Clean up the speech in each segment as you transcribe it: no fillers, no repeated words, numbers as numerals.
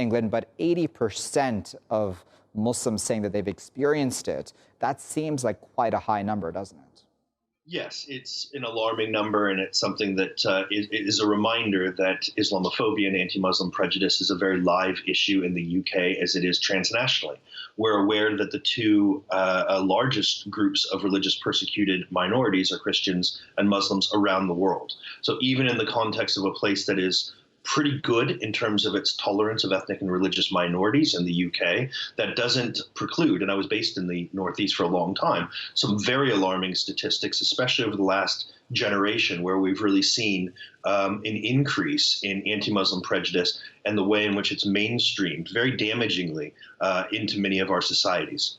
England, but 80% of Muslims saying that they've experienced it. That seems like quite a high number, doesn't it? Yes, it's an alarming number, and it's something that is a reminder that Islamophobia and anti-Muslim prejudice is a very live issue in the UK as it is transnationally. We're aware that the two largest groups of religious persecuted minorities are Christians and Muslims around the world. So even in the context of a place that is pretty good in terms of its tolerance of ethnic and religious minorities in the UK, that doesn't preclude, and I was based in the Northeast for a long time, some very alarming statistics, especially over the last generation, where we've really seen an increase in anti-Muslim prejudice and the way in which it's mainstreamed very damagingly into many of our societies.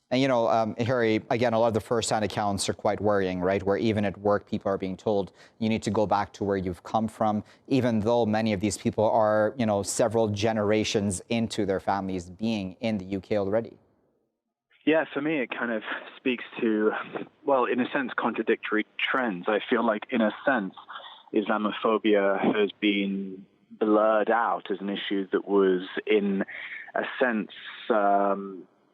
And, Harry, again, a lot of the first-hand accounts are quite worrying, right? Where even at work, people are being told you need to go back to where you've come from, even though many of these people are, several generations into their families being in the UK already. Yeah, for me, it kind of speaks to, well, in a sense, contradictory trends. I feel like, in a sense, Islamophobia has been blurred out as an issue that was, in a sense,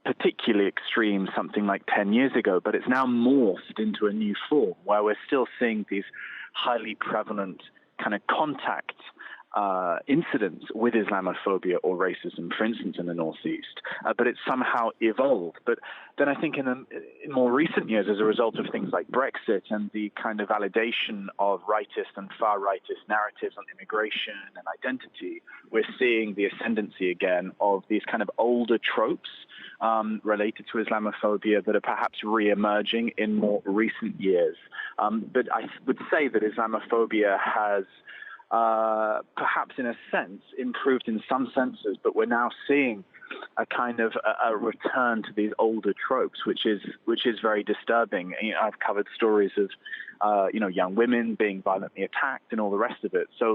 particularly extreme something like 10 years ago, but it's now morphed into a new form where we're still seeing these highly prevalent kind of contact incidents with Islamophobia or racism, for instance, in the Northeast, but it's somehow evolved. But then I think in more recent years, as a result of things like Brexit and the kind of validation of rightist and far-rightist narratives on immigration and identity, we're seeing the ascendancy again of these kind of older tropes related to Islamophobia that are perhaps re-emerging in more recent years. But I would say that Islamophobia has perhaps in a sense improved in some senses, but we're now seeing a kind of a return to these older tropes, which is very disturbing. I've covered stories of young women being violently attacked and all the rest of it. So